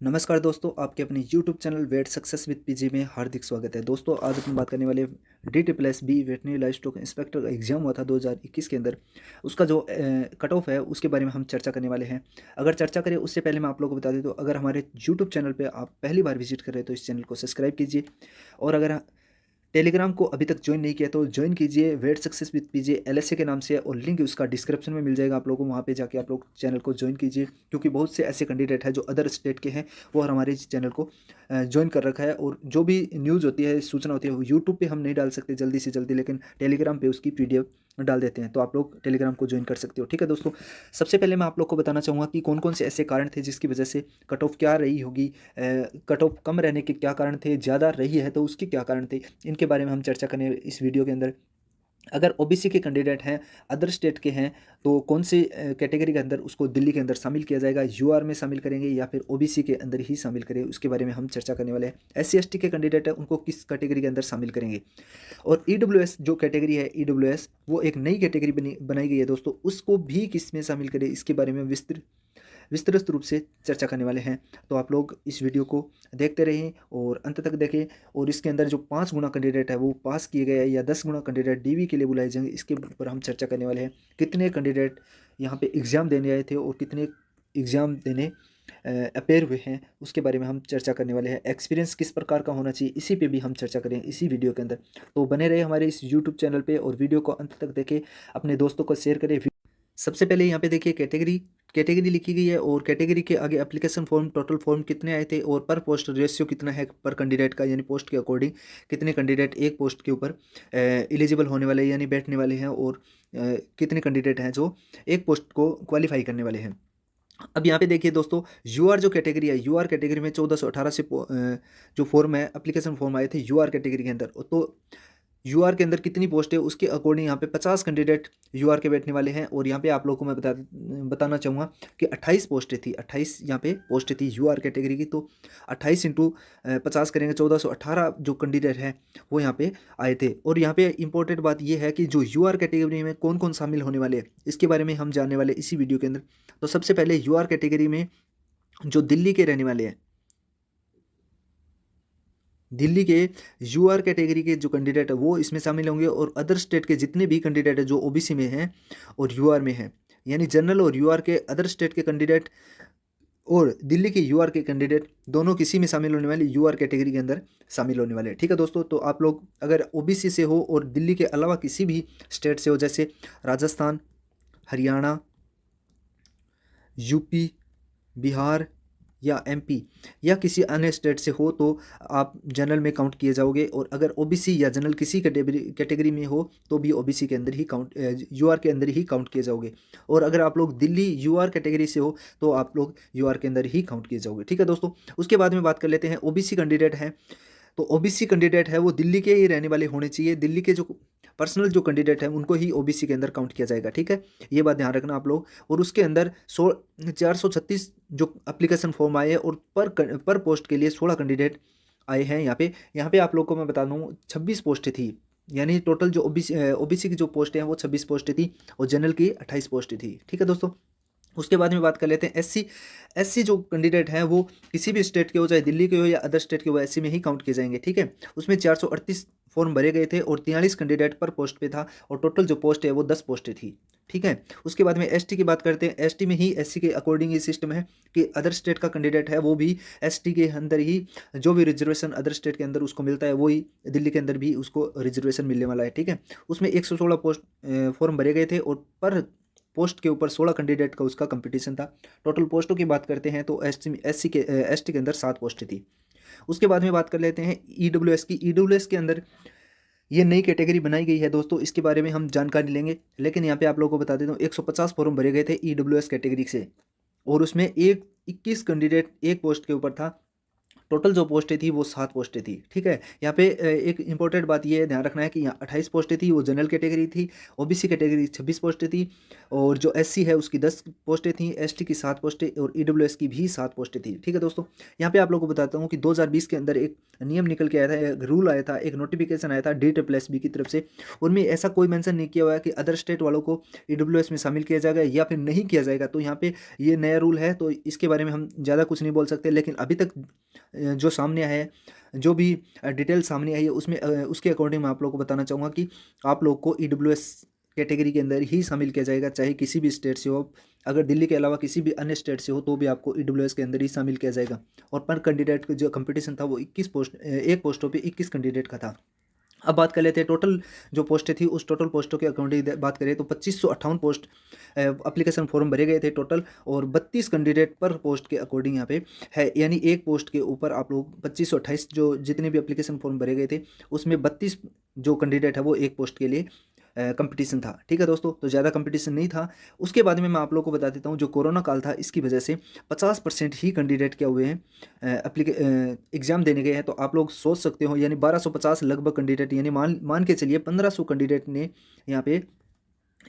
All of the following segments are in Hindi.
नमस्कार दोस्तों, आपके अपने YouTube चैनल वेट सक्सेस विद पीजी में हार्दिक स्वागत है। दोस्तों, आज अपन बात करने वाले DSSB veterinary life stock inspector का एग्जाम हुआ था 2021 के अंदर। उसका जो कट ऑफ है उसके बारे में हम चर्चा करने वाले हैं। अगर चर्चा करें उससे पहले मैं आप लोगों को बता दूं, तो अगर हमारे YouTube चैनल पे आप पहली बार विजिट कर रहे हैं तो इस चैनल को सब्सक्राइब कीजिए। और अगर टेलीग्राम को अभी तक ज्वाइन नहीं किया तो ज्वाइन कीजिए, वेट सक्सेस विद पीजे LSA के नाम से, और लिंक उसका डिस्क्रिप्शन में मिल जाएगा आप लोगों को। वहाँ पे जाके आप लोग चैनल को ज्वाइन कीजिए, क्योंकि बहुत से ऐसे कैंडिडेट हैं जो अदर स्टेट के हैं, वो हमारे इस चैनल को ज्वाइन कर रखा है। और जो भी न्यूज़ होती है, सूचना होती है, वो यूट्यूब पे हम नहीं डाल सकते जल्दी से जल्दी, लेकिन टेलीग्राम पे उसकी PDF डाल देते हैं। तो आप लोग टेलीग्राम को ज्वाइन कर सकते हो। ठीक है दोस्तों, सबसे पहले मैं आप लोग को बताना चाहूँगा कि कौन कौन से ऐसे कारण थे जिसकी वजह से कट ऑफ क्या रही होगी। कट ऑफ कम रहने के क्या कारण थे, ज़्यादा रही है तो उसके क्या कारण थे, इनके बारे में हम चर्चा करने इस वीडियो के अंदर। अगर OBC के कैंडिडेट हैं, अदर स्टेट के हैं, तो कौन सी कैटेगरी के अंदर उसको दिल्ली के अंदर शामिल किया जाएगा, UR में शामिल करेंगे या फिर OBC के अंदर ही शामिल करेंगे, उसके बारे में हम चर्चा करने वाले हैं। SC ST के कैंडिडेट है, उनको किस कैटेगरी के अंदर शामिल करेंगे। और EWS जो कैटेगरी है, EWS वो एक नई कैटेगरी बनाई गई है दोस्तों, उसको भी किस में शामिल करें, इसके बारे में विस्तृत रूप से चर्चा करने वाले हैं। तो आप लोग इस वीडियो को देखते रहें और अंत तक देखें। और इसके अंदर जो 5 गुना कैंडिडेट है वो पास किए गए या 10 गुना कैंडिडेट DV के लिए बुलाए जाएंगे, इसके ऊपर हम चर्चा करने वाले हैं। कितने कैंडिडेट यहाँ पे एग्ज़ाम देने आए थे और कितने एग्ज़ाम देने अपेयर हुए हैं, उसके बारे में हम चर्चा करने वाले हैं। एक्सपीरियंस किस प्रकार का होना चाहिए, इसी पे भी हम चर्चा करें इसी वीडियो के अंदर। तो बने रहे हमारे इस यूट्यूब चैनल पे और वीडियो को अंत तक देखें, अपने दोस्तों को शेयर करें। सबसे पहले यहाँ पे देखिए कैटेगरी लिखी गई है, और कैटेगरी के आगे एप्लीकेशन फॉर्म, टोटल फॉर्म कितने आए थे, और पर पोस्ट रेशियो कितना है पर कैंडिडेट का, यानी पोस्ट के अकॉर्डिंग कितने कैंडिडेट एक पोस्ट के ऊपर एलिजिबल होने वाले यानी बैठने वाले हैं, और कितने कैंडिडेट हैं जो एक पोस्ट को क्वालिफाई करने वाले हैं। अब यहाँ पे देखिए दोस्तों, UR जो कैटेगरी है, UR कैटेगरी में 1418 से जो फॉर्म है, एप्लीकेशन फॉर्म आए थे UR कैटेगरी के अंदर। तो UR के अंदर कितनी पोस्ट है उसके अकॉर्डिंग यहाँ पे 50 कैंडिडेट UR के बैठने वाले हैं। और यहाँ पे आप लोगों को मैं बताना चाहूँगा कि 28 पोस्टें थी, 28 यहाँ पे पोस्टें थी UR कैटेगरी की। तो 28 इंटू 50 करेंगे, 1418 जो कैंडिडेट हैं वो यहाँ पे आए थे। और यहाँ पे इंपॉर्टेंट बात ये है कि जो UR कैटेगरी में कौन कौन शामिल होने वाले हैं, इसके बारे में हम जानने वाले इसी वीडियो के अंदर। तो सबसे पहले UR कैटेगरी में जो दिल्ली के रहने वाले हैं, दिल्ली के UR कैटेगरी के जो कैंडिडेट है वो इसमें शामिल होंगे। और अदर स्टेट के जितने भी कैंडिडेट है जो OBC में हैं और UR में हैं, यानी जनरल और UR के अदर स्टेट के कैंडिडेट और दिल्ली के UR के कैंडिडेट दोनों किसी में शामिल होने वाले, UR कैटेगरी के अंदर शामिल होने वाले हैं। ठीक है दोस्तों, तो आप लोग अगर OBC से हो और दिल्ली के अलावा किसी भी स्टेट से हो, जैसे राजस्थान, हरियाणा, UP, बिहार या MP या किसी अन्य स्टेट से हो, तो आप जनरल में काउंट किए जाओगे। और अगर OBC या जनरल किसी कैटेगरी में हो तो भी OBC के अंदर ही UR के अंदर ही काउंट किए जाओगे। और अगर आप लोग दिल्ली UR कैटेगरी से हो तो आप लोग UR के अंदर ही काउंट किए जाओगे। ठीक है दोस्तों, उसके बाद में बात कर लेते हैं OBC कैंडिडेट हैं। तो OBC कैंडिडेट है वो दिल्ली के ही रहने वाले होने चाहिए। दिल्ली के जो पर्सनल जो कैंडिडेट हैं उनको ही OBC के अंदर काउंट किया जाएगा। ठीक है, ये बात ध्यान रखना आप लोग। और उसके अंदर 436 जो एप्लीकेशन फॉर्म आए हैं, और पर पोस्ट के लिए 16 कैंडिडेट आए हैं। यहाँ पे आप लोग को मैं बता दूँ 26 पोस्टें थी, यानी टोटल जो OBC की जो पोस्टें हैं वो 26 पोस्टें थी, और जनरल की 28 पोस्टें थी। ठीक है दोस्तों, उसके बाद में बात कर लेते हैं SC जो कैंडिडेट हैं वो किसी भी स्टेट के हो, चाहे दिल्ली के हो या अदर स्टेट के हो, SC में ही काउंट किए जाएंगे। ठीक है, उसमें 438 फॉर्म भरे गए थे और 43 कैंडिडेट पर पोस्ट पे था, और टोटल जो पोस्ट है वो 10 पोस्टें थी। ठीक है, उसके बाद में ST की बात करते हैं। ST में ही SC के अकॉर्डिंग ये सिस्टम है कि अदर स्टेट का कैंडिडेट है वो भी ST के अंदर ही जो भी रिजर्वेशन अदर स्टेट के अंदर उसको मिलता है, वही दिल्ली के अंदर भी उसको रिजर्वेशन मिलने वाला है। ठीक है, उसमें 116 पोस्ट फॉर्म भरे गए थे, और पर पोस्ट के ऊपर 16 कैंडिडेट का उसका कंपटीशन था। टोटल पोस्टों की बात करते हैं तो ST के अंदर 7 पोस्टें थी। उसके बाद में बात कर लेते हैं EWS की। EWS के अंदर ये नई कैटेगरी बनाई गई है दोस्तों, इसके बारे में हम जानकारी लेंगे। लेकिन यहाँ पे आप लोगों को बता देता हूँ 150 फॉर्म भरे गए थे EWS कैटेगरी से, और उसमें 21 कैंडिडेट एक पोस्ट के ऊपर था। टोटल जो पोस्टें थी वो 7 पोस्टें थी, ठीक है। यहाँ पे एक इंपॉर्टेंट बात ये ध्यान रखना है कि यहाँ 28 पोस्टें थी, वो जनरल कैटेगरी थी। ओबीसी कैटेगरी 26 पोस्टें थी, और जो एससी है उसकी 10 पोस्टें थी, एसटी की 7 पोस्टें और ईडब्ल्यूएस की भी 7 पोस्टें थी, ठीक है दोस्तों। यहाँ पे आप लोगों को बताता हूँ कि 2020 के अंदर एक नियम निकल के आया था, एक रूल आया था, एक नोटिफिकेशन आया था DSSB की तरफ से। उनमें ऐसा कोई मेंशन नहीं किया हुआ है कि अदर स्टेट वालों को ईडब्ल्यूएस में शामिल किया जाएगा या फिर नहीं किया जाएगा। तो यहाँ पे ये नया रूल है, तो इसके बारे में हम ज़्यादा कुछ नहीं बोल सकते, लेकिन अभी तक जो सामने आया है, जो भी डिटेल सामने आई है, उसमें उसके अकॉर्डिंग मैं आप लोगों को बताना चाहूँगा कि आप लोग को ईडब्ल्यूएस कैटेगरी के अंदर ही शामिल किया जाएगा, चाहे किसी भी स्टेट से हो। अगर दिल्ली के अलावा किसी भी अन्य स्टेट से हो तो भी आपको ईडब्ल्यूएस के अंदर ही शामिल किया जाएगा। और पर कैंडिडेट का जो कंपटीशन था वो 21 पोस्ट, एक पोस्टों पे 21 कैंडिडेट का था। अब बात कर लेते हैं टोटल जो पोस्टें थी, उस टोटल पोस्टों के अकॉर्डिंग बात करें तो 2558 पोस्ट एप्लीकेशन फॉर्म भरे गए थे टोटल, और 32 कैंडिडेट पर पोस्ट के अकॉर्डिंग यहाँ पे है। यानी एक पोस्ट के ऊपर आप लोग 2528 जो जितने भी एप्लीकेशन फॉर्म भरे गए थे, उसमें 32 जो कैंडिडेट है वो एक पोस्ट के लिए कंपटीशन था, ठीक है दोस्तों। तो ज़्यादा कंपटीशन नहीं था। उसके बाद में मैं आप लोगों को बता देता हूँ, जो कोरोना काल था इसकी वजह से 50% ही कैंडिडेट क्या हुए हैं, एग्ज़ाम देने गए हैं। तो आप लोग सोच सकते हो, यानी 1250 लगभग कैंडिडेट, यानी मान के चलिए 1500 कैंडिडेट ने यहाँ पे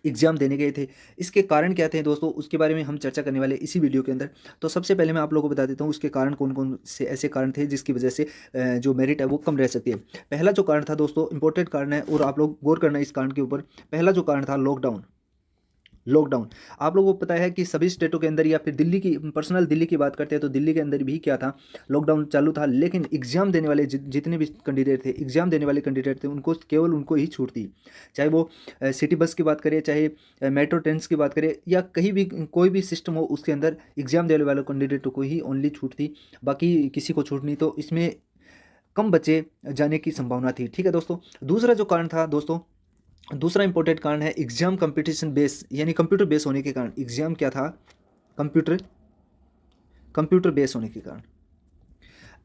एग्ज़ाम देने गए थे। इसके कारण क्या थे दोस्तों, उसके बारे में हम चर्चा करने वाले इसी वीडियो के अंदर। तो सबसे पहले मैं आप लोगों को बता देता हूँ उसके कारण कौन कौन से ऐसे कारण थे जिसकी वजह से जो मेरिट है वो कम रह सकती है। पहला जो कारण था दोस्तों, इंपॉर्टेंट कारण है, और आप लोग गौर करना इस कारण के ऊपर। पहला जो कारण था लॉकडाउन। लॉकडाउन आप लोगों को पता है कि सभी स्टेटों के अंदर, या फिर दिल्ली की पर्सनल दिल्ली की बात करते हैं तो दिल्ली के अंदर भी क्या था, लॉकडाउन चालू था। लेकिन एग्जाम देने वाले जितने भी कैंडिडेट थे, एग्जाम देने वाले कैंडिडेट थे, उनको केवल उनको ही छूट थी। चाहे वो सिटी बस की बात करें, चाहे मेट्रो ट्रेन की बात करें, या कहीं भी कोई भी सिस्टम हो, उसके अंदर एग्जाम देने वाले कैंडिडेटों को ही ओनली छूट थी, बाकी किसी को छूट नहीं। तो इसमें कम बच्चे जाने की संभावना थी, ठीक है दोस्तों। दूसरा जो कारण था दोस्तों, दूसरा इंपॉर्टेंट कारण है एग्जाम कंपटीशन बेस, यानी कंप्यूटर बेस होने के कारण। एग्जाम क्या था, कंप्यूटर कंप्यूटर बेस होने के कारण।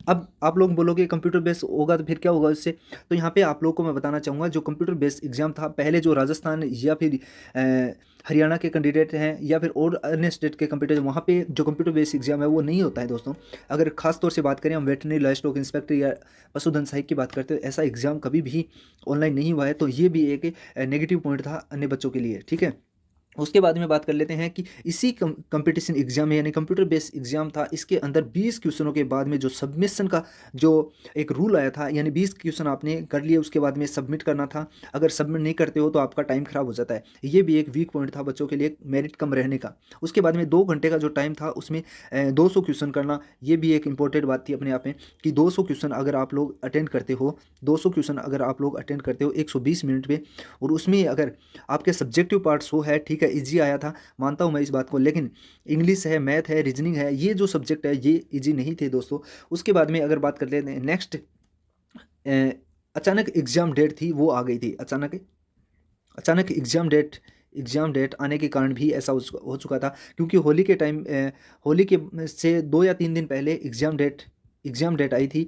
अब आप लोग बोलोगे कंप्यूटर बेस होगा तो फिर क्या होगा इससे, तो यहाँ पे आप लोग को मैं बताना चाहूँगा, जो कंप्यूटर बेस एग्जाम था पहले, जो राजस्थान या फिर हरियाणा के कैंडिडेट हैं, या फिर और अन्य स्टेट के कंप्यूटर, वहाँ पे जो कंप्यूटर बेस एग्जाम है वो नहीं होता है दोस्तों। अगर खास तौर से बात करें हम वेटरनरी लाइफ स्टॉक इंस्पेक्टर या पशुधन सहायक की बात करते हैं, ऐसा एग्जाम कभी भी ऑनलाइन नहीं हुआ है। तो ये भी एक नेगेटिव पॉइंट था अन्य बच्चों के लिए, ठीक है। उसके बाद में बात कर लेते हैं कि इसी कंपटीशन एग्जाम में, यानी कंप्यूटर बेस्ड एग्जाम था, इसके अंदर 20 क्वेश्चनों के बाद में जो सबमिशन का जो एक रूल आया था, यानी 20 क्वेश्चन आपने कर लिए, उसके बाद में सबमिट करना था। अगर सबमिट नहीं करते हो तो आपका टाइम खराब हो जाता है। ये भी एक वीक पॉइंट था बच्चों के लिए, मेरिट कम रहने का। उसके बाद में 2 घंटे का जो टाइम था, उसमें 200 क्वेश्चन करना, ये भी एक इंपॉर्टेंट बात थी अपने आप में, कि 200 क्वेश्चन अगर आप लोग अटेंड करते हो, 200 क्वेश्चन अगर आप लोग अटेंड करते हो 120 मिनट में, और उसमें अगर आपके सब्जेक्टिव पार्ट्स हो है, ठीक है, ईजी आया था, मानता हूँ मैं इस बात को, लेकिन इंग्लिश है, मैथ है, रीजनिंग है, ये जो सब्जेक्ट है ये ईजी नहीं थे दोस्तों। उसके बाद में अगर बात कर लेते हैं नेक्स्ट, अचानक एग्जाम डेट थी वो आ गई थी, अचानक एग्जाम डेट आने के कारण भी ऐसा हो चुका था, क्योंकि होली के टाइम, होली के से 2 या 3 दिन पहले एग्ज़ाम डेट आई थी।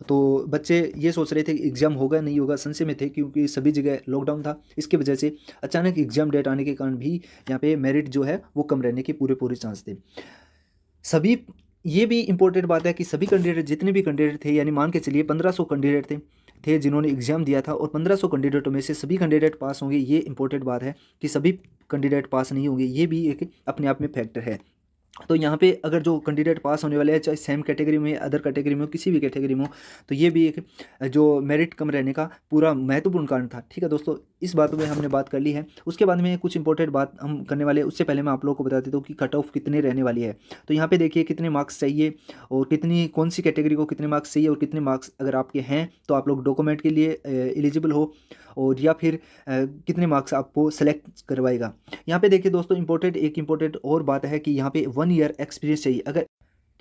तो बच्चे ये सोच रहे थे कि एग्ज़ाम होगा नहीं होगा, संशय में थे, क्योंकि सभी जगह लॉकडाउन था। इसकी वजह से अचानक एग्ज़ाम डेट आने के कारण भी यहाँ पे मेरिट जो है वो कम रहने के पूरे चांस थे। सभी, ये भी इंपॉर्टेंट बात है कि सभी कैंडिडेट, जितने भी कैंडिडेट थे, यानी मान के चलिए 1500 कैंडिडेट थे जिन्होंने एग्जाम दिया था, और 1500 कैंडिडेटों में से सभी कैंडिडेट पास होंगे, ये इंपॉर्टेंट बात है कि सभी कैंडिडेट पास नहीं होंगे, ये भी एक अपने आप में फैक्टर है। तो यहाँ पे अगर जो कैंडिडेट पास होने वाले हैं, चाहे सेम कैटेगरी में, अदर कैटेगरी में हो, किसी भी कैटेगरी में हो, तो ये भी एक जो मेरिट कम रहने का पूरा महत्वपूर्ण कारण था, ठीक है दोस्तों। इस बात में हमने बात कर ली है। उसके बाद में कुछ इंपॉर्टेंट बात हम करने वाले हैं, उससे पहले मैं आप लोगों को बता देता हूँ कि कट ऑफ कितने रहने वाली है। तो यहाँ पे देखिए कितने मार्क्स चाहिए, और कौन सी कैटेगरी को कितने मार्क्स चाहिए, और कितने मार्क्स अगर आपके हैं तो आप लोग डॉक्यूमेंट के लिए एलिजिबल हो, और या फिर कितने मार्क्स आपको सेलेक्ट करवाएगा। यहाँ पे देखिए दोस्तों, एक इंपॉर्टेंट और बात है कि यहाँ पे 1 ईयर एक्सपीरियंस चाहिए। अगर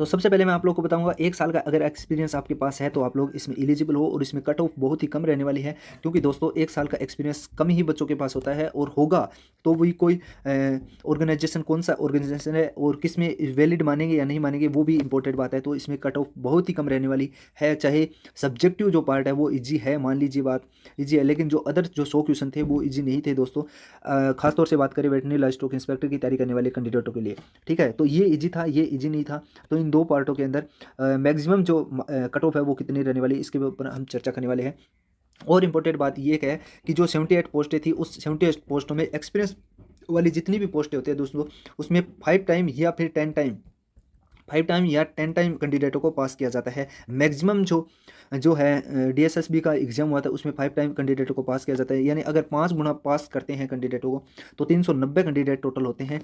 तो सबसे पहले मैं आप लोग को बताऊंगा, 1 साल का अगर एक्सपीरियंस आपके पास है तो आप लोग इसमें एलिजिबल हो, और इसमें कट ऑफ बहुत ही कम रहने वाली है, क्योंकि दोस्तों 1 साल का एक्सपीरियंस कम ही बच्चों के पास होता है, और होगा तो वही कोई ऑर्गेनाइजेशन, कौन सा ऑर्गेनाइजेशन है और किस में वैलिड मानेंगे या नहीं मानेंगे, वो भी इंपॉर्टेंट बात है। तो इसमें कट ऑफ बहुत ही कम रहने वाली है। चाहे सब्जेक्टिव जो पार्ट है वो ईजी है, मान लीजिए बात ईजी है, लेकिन जो अदर जो 100 क्वेश्चन थे वो ईजी नहीं थे दोस्तों। खासतौर से बात करें वेटरनरी लाइफ स्टॉक इंस्पेक्टर की तैयारी करने वाले कैंडिडेटों के लिए, ठीक है। तो ये ईजी था, ये ईजी नहीं था। तो इन इन 2 पार्टों के अंदर मैक्सिमम जो कट ऑफ है वो कितनी रहने वाली है, इसके ऊपर हम चर्चा करने वाले हैं। और इम्पोर्टेंट बात ये है कि जो 78 पोस्टें थी, उस 78 पोस्टों में एक्सपीरियंस वाली जितनी भी पोस्टें होती है दोस्तों, उसमें 5 टाइम या फिर 10 टाइम, 5 टाइम या 10 टाइम कैंडिडेटों को पास किया जाता है। मैक्सिमम जो जो है डीएसएसबी का एग्जाम हुआ था उसमें 5 टाइम कैंडिडेटों को पास किया जाता है, यानी अगर 5 गुना पास करते हैं कैंडिडेटों को तो 390 कैंडिडेट टोटल होते हैं,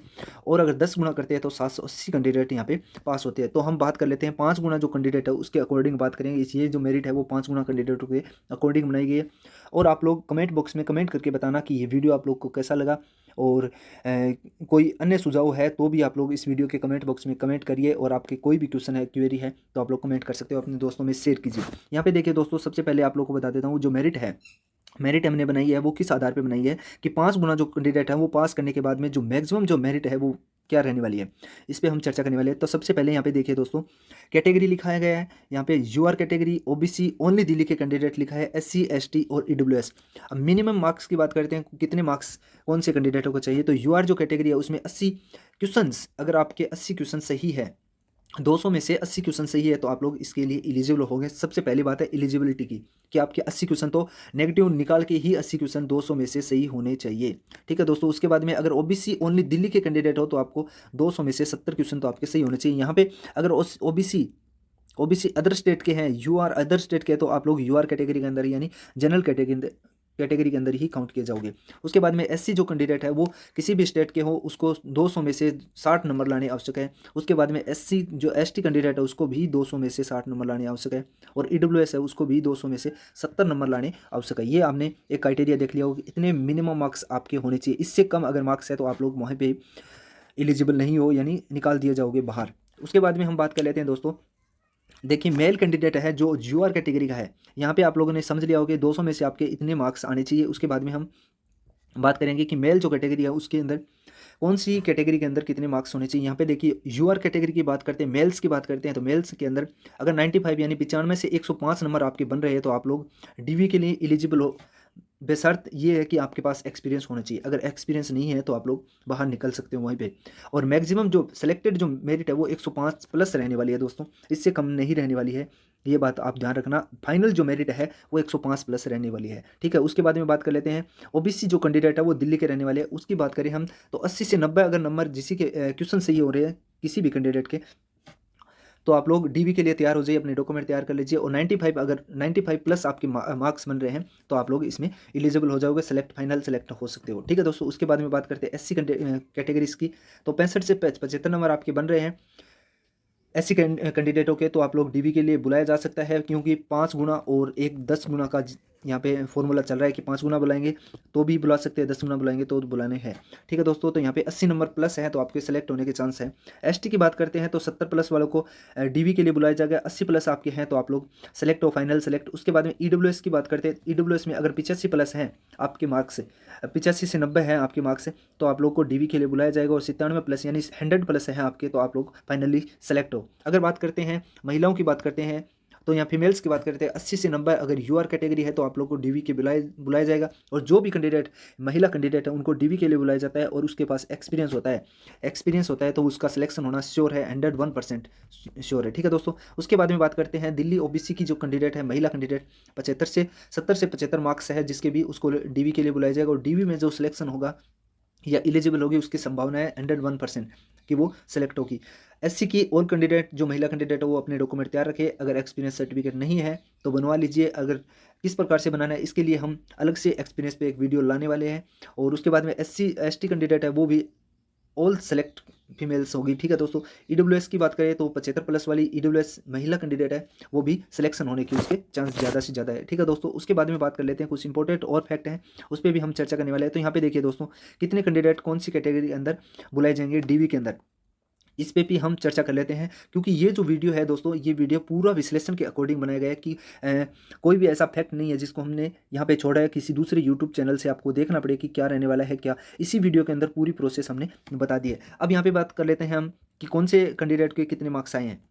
और अगर 10 गुना करते हैं तो 780 कैंडिडेट यहाँ पे पास होते हैं। तो हम बात कर लेते हैं 5 गुना जो कैंडिडेट है उसके अकॉर्डिंग बात करेंगे। ये जो मेरिट है वो 5 गुना कैंडिडेटों के अकॉर्डिंग बनाई गई है। और आप लोग कमेंट बॉक्स में कमेंट करके बताना कि ये वीडियो आप लोग को कैसा लगा, और कोई अन्य सुझाव है तो भी आप लोग इस वीडियो के कमेंट बॉक्स में कमेंट करिए, और आपके कोई भी क्वेश्चन है, क्वेरी है, तो आप लोग कमेंट कर सकते हो, अपने दोस्तों में शेयर कीजिए। यहाँ पे देखिए दोस्तों, सबसे पहले आप लोग को बता देता हूँ, जो मेरिट हमने बनाई है वो किस आधार पे बनाई है कि 5 गुना जो कैंडिडेट है वो पास करने के बाद में जो मैक्सिमम जो मेरिट है वो क्या रहने वाली है, इस पे हम चर्चा करने वाले हैं। तो सबसे पहले यहाँ पे देखिए दोस्तों, कैटेगरी लिखाया गया है यहाँ पे UR category, OBC only Delhi के कैंडिडेट लिखा है, एससी एसटी और ईडब्ल्यूएस। अब मिनिमम मार्क्स की बात करते हैं, कितने मार्क्स कौन से कैंडिडेटों को चाहिए। तो यूआर जो कैटेगरी है उसमें 80 क्वेश्चंस, अगर आपके 80 क्वेश्चन सही है, 200 में से 80 क्वेश्चन सही है तो आप लोग इसके लिए एलिजिबल होंगे। सबसे पहली बात है एलिजिबिलिटी की, कि आपके 80 क्वेश्चन तो नेगेटिव निकाल के ही 80 क्वेश्चन 200 में से सही होने चाहिए। ठीक है दोस्तों, उसके बाद में अगर ओबीसी ओनली दिल्ली के कैंडिडेट हो तो आपको 200 में से 70 क्वेश्चन तो आपके सही होने चाहिए। यहाँ पे अगर ओबीसी अदर स्टेट के हैं, यूआर अदर स्टेट के हैं, तो आप लोग यूआर कैटेगरी के अंदर यानी जनरल कैटेगरी के अंदर ही काउंट किए जाओगे। उसके बाद में एससी जो कैंडिडेट है वो किसी भी स्टेट के हो, उसको 200 में से 60 नंबर लाने आवश्यक है। उसके बाद में एससी जो एसटी कैंडिडेट है उसको भी 200 में से 60 नंबर लाने आवश्यक है, और ईडब्ल्यूएस है उसको भी 200 में से 70 नंबर लाने आवश्यक है। ये आपने एक क्राइटेरिया देख लिया होगा, इतने मिनिमम मार्क्स आपके होने चाहिए। इससे कम अगर मार्क्स है तो आप लोग वहाँ पे एलिजिबल नहीं हो, यानी निकाल दिए जाओगे बाहर। उसके बाद में हम बात कर लेते हैं दोस्तों, देखिए मेल कैंडिडेट है जो यूआर कैटेगरी का है, यहाँ पे आप लोगों ने समझ लिया होगा कि 200 में से आपके इतने मार्क्स आने चाहिए। उसके बाद में हम बात करेंगे कि मेल जो कैटेगरी है उसके अंदर कौन सी कैटेगरी के अंदर कितने मार्क्स होने चाहिए। यहाँ पे देखिए यूआर कैटेगरी की बात करते हैं, मेल्स की बात करते हैं, तो मेल्स के अंदर अगर 95 यानी 95 से 105 नंबर आपके बन रहे हैं तो आप लोग डीवी के लिए एलिजिबल हो, बेशर्त ये है कि आपके पास एक्सपीरियंस होना चाहिए। अगर एक्सपीरियंस नहीं है तो आप लोग बाहर निकल सकते हो वहीं पे। और मैक्सिमम जो सिलेक्टेड जो मेरिट है वो 105 प्लस रहने वाली है दोस्तों, इससे कम नहीं रहने वाली है, ये बात आप ध्यान रखना। फाइनल जो मेरिट है वो 105 प्लस रहने वाली है। ठीक है, उसके बाद में बात कर लेते हैं ओबीसी जो कैंडिडेट है वो दिल्ली के रहने वाले हैं, उसकी बात करें हम तो 80 से 90 अगर नंबर जिसी के क्वेश्चन सही हो रहे हैं किसी भी कैंडिडेट के, तो आप लोग डीवी के लिए तैयार हो जाइए, अपने डॉक्यूमेंट तैयार कर लीजिए। और 95 अगर 95 प्लस आपके मार्क्स बन रहे हैं तो आप लोग इसमें एलिजिबल हो जाओगे, फाइनल सेलेक्ट हो सकते हो। ठीक है दोस्तों, उसके बाद में बात करते हैं एससी कैटेगरीज की, तो 65 से 75 नंबर आपके बन रहे हैं एससी कैंडिडेटों के, तो आप लोग डीवी के लिए बुलाया जा सकता है, क्योंकि 5 गुना और एक 10 गुना का यहाँ पे फॉर्मूला चल रहा है कि 5 गुना बुलाएंगे तो भी बुला सकते हैं, 10 गुना बुलाएंगे तो बुलाने हैं। ठीक है दोस्तों, तो यहाँ पे 80 नंबर प्लस है तो आपके सेलेक्ट होने के चांस है। एसटी की बात करते हैं तो 70 प्लस वालों को डीवी के लिए बुलाया जाएगा, 80 प्लस आपके हैं तो आप लोग सेलेक्ट हो, फाइनल सेलेक्ट। उसके बाद में ईडब्ल्यूएस की बात करते हैं, ईडब्ल्यूएस में अगर 85 प्लस हैं आपके मार्क्स से, 85 से 90 हैं आपके मार्क्स से, तो आप लोग को डीवी के लिए बुलाया जाएगा। और 97 प्लस यानी 100 प्लस है आपके, तो आप लोग फाइनली सेलेक्ट हो। अगर बात करते हैं महिलाओं की बात करते हैं तो यहाँ फीमेल्स की बात करते हैं 80 से 90 अगर यूआर कैटेगरी है तो आप लोग को डीवी के बुलाया जाएगा। और जो भी कैंडिडेट महिला कैंडिडेट है उनको डीवी के लिए बुलाया जाता है और उसके पास एक्सपीरियंस होता है तो उसका सिलेक्शन होना श्योर है, 101% श्योर है। ठीक है दोस्तों, उसके बाद में बात करते हैं दिल्ली ओबीसी की जो कैंडिडेट है, महिला कैंडिडेट 70 से 75 मार्क्स है जिसके भी उसको डीवी के लिए बुलाया जाएगा। और डीवी में जो सिलेक्शन होगा या एलिजिबल होगी उसकी संभावना है 101% कि वो सिलेक्ट होगी। एससी की और कैंडिडेट जो महिला कैंडिडेट है वो अपने डॉक्यूमेंट तैयार रखे, अगर एक्सपीरियंस सर्टिफिकेट नहीं है तो बनवा लीजिए। अगर किस प्रकार से बनाना है इसके लिए हम अलग से एक्सपीरियंस पे एक वीडियो लाने वाले हैं। और उसके बाद में एससी एसटी कैंडिडेट है वो भी ऑल सेलेक्ट फीमेल्स होगी। ठीक है दोस्तों, ईडब्ल्यूएस की बात करें तो 75 प्लस वाली ईडब्ल्यूएस महिला कैंडिडेट है वो भी सिलेक्शन होने की उसके चांस ज़्यादा से ज़्यादा है। ठीक है दोस्तों, उसके बाद में बात कर लेते हैं कुछ इंपॉर्टेंट और फैक्ट हैं, उस पर भी हम चर्चा करने वाले हैं। तो यहाँ पे देखिए दोस्तों, कितने कैंडिडेट कौन सी कैटेगरी के अंदर बुलाए जाएंगे डीवी के अंदर, इस पे भी हम चर्चा कर लेते हैं। क्योंकि ये जो वीडियो है दोस्तों, ये वीडियो पूरा विश्लेषण के अकॉर्डिंग बनाया गया है कि कोई भी ऐसा फैक्ट नहीं है जिसको हमने यहाँ पे छोड़ा है किसी दूसरे यूट्यूब चैनल से आपको देखना पड़े कि क्या रहने वाला है, क्या इसी वीडियो के अंदर पूरी प्रोसेस हमने बता दी है। अब यहाँ पे बात कर लेते हैं हम कि कौन से कैंडिडेट के कितने मार्क्स आए हैं।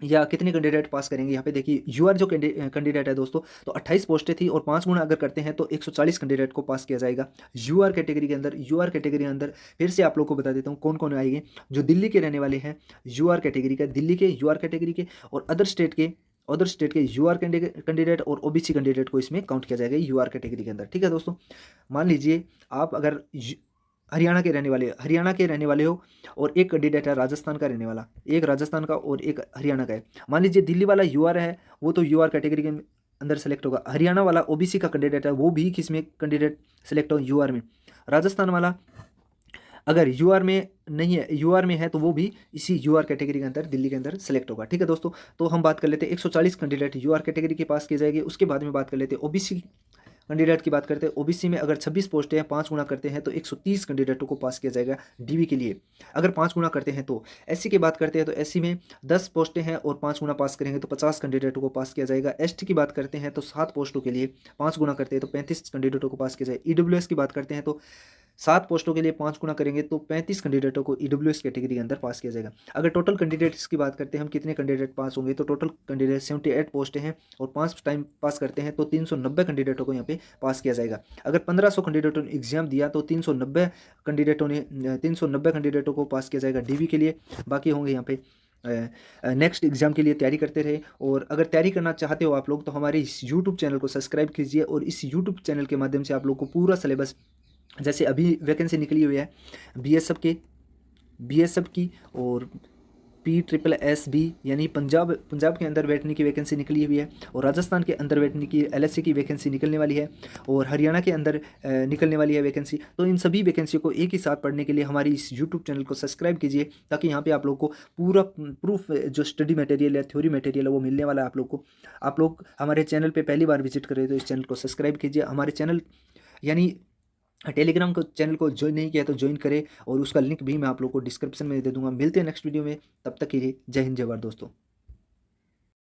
या कितने कैंडिडेट पास करेंगे। यहाँ पे देखिए यूआर जो कैंडिडेट है दोस्तों, तो 28 पोस्टें थी और 5 गुना अगर करते हैं तो 140 कैंडिडेट को पास किया जाएगा यूआर कैटेगरी के अंदर। यूआर कैटेगरी के अंदर फिर से आप लोग को बता देता हूँ कौन कौन आएंगे। जो दिल्ली के रहने वाले हैं यूआर कैटेगरी का, दिल्ली के यूआर कैटेगरी के, और अदर स्टेट के यूआर कैंडिडेट और ओबीसी कैंडिडेट को इसमें काउंट किया जाएगा यूआर कैटेगरी के अंदर। ठीक है दोस्तों, मान लीजिए आप अगर हरियाणा के रहने वाले हो और एक कैंडिडेट है राजस्थान का रहने वाला, एक राजस्थान का और एक हरियाणा का है। मान लीजिए दिल्ली वाला यूआर है, वो तो यूआर कैटेगरी के अंदर सेलेक्ट होगा। हरियाणा वाला ओबीसी का कैंडिडेट है, वो भी किसमें कैंडिडेट सेलेक्ट हो, यूआर में। राजस्थान वाला अगर यूआर में नहीं है, यूआर में है, तो वो भी इसी यूआर कैटेगरी के अंदर दिल्ली के अंदर सेलेक्ट होगा। ठीक है दोस्तों, तो हम बात कर लेते हैं 140 कैंडिडेट यूआर कैटेगरी के पास किए जाएंगे। उसके बाद में बात कर लेते हैं ओबीसी कैंडिडेट की बात करते हैं। ओबीसी में अगर 26 पोस्टें हैं, 5 गुना करते हैं तो 130 कैंडिडेटों को पास किया जाएगा डीवी के लिए, अगर 5 गुना करते हैं तो। एससी की बात करते हैं तो एससी में 10 पोस्टें हैं और 5 गुना पास करेंगे तो 50 कैंडिडेटों को पास किया जाएगा। एसटी की बात करते हैं तो 7 पोस्टों के लिए 5 गुना करते हैं तो 35 कैंडिडेटों को पास किया जाएगा। ईडब्ल्यूएस की बात करते हैं तो 7 पोस्टों के लिए 5 गुना करेंगे तो 35 कैंडिडेटों को ईडब्ल्यूएस कैटेगरी के अंदर पास किया जाएगा। अगर टोटल कैंडिडेट्स की बात करते हैं हम कितने कैंडिडेट पास होंगे, तो टोटल कैंडिडेट 78 पोस्टें हैं और 5 टाइम पास करते हैं तो 390 कैंडिडेटों को यहाँ पे पास किया जाएगा। अगर 1500 कैंडिडेटों ने एग्जाम दिया तो 390 कैंडिडेटों को पास किया जाएगा डीवी के लिए। बाकी होंगे यहाँ पे नेक्स्ट एग्जाम के लिए तैयारी करते रहे। और अगर तैयारी करना चाहते हो आप लोग तो हमारे इस यूट्यूब चैनल को सब्सक्राइब कीजिए और इस यूट्यूब चैनल के माध्यम से आप लोग को पूरा सिलेबस, जैसे अभी वैकेंसी निकली हुई है बीएसएफ की और PSSB यानी पंजाब के अंदर बैठने की वैकेंसी निकली हुई है, और राजस्थान के अंदर बैठने की LSC की वैकेंसी निकलने वाली है, और हरियाणा के अंदर निकलने वाली है वैकेंसी। तो इन सभी वैकेंसी को एक ही साथ पढ़ने के लिए हमारी इस यूट्यूब चैनल को सब्सक्राइब कीजिए, ताकि यहाँ पे आप लोग को पूरा प्रूफ जो स्टडी मटेरियल है, थ्योरी मटेरियल है, वो मिलने वाला है आप लोग को। आप लोग हमारे चैनल पर पहली बार विजिट करें तो इस चैनल को सब्सक्राइब कीजिए। हमारे चैनल यानी टेलीग्राम को चैनल को ज्वाइन नहीं किया तो ज्वाइन करें, और उसका लिंक भी मैं आप लोग को डिस्क्रिप्शन में दे दूंगा। मिलते हैं नेक्स्ट वीडियो में, तब तक के लिए जय हिंद जय भारत दोस्तों।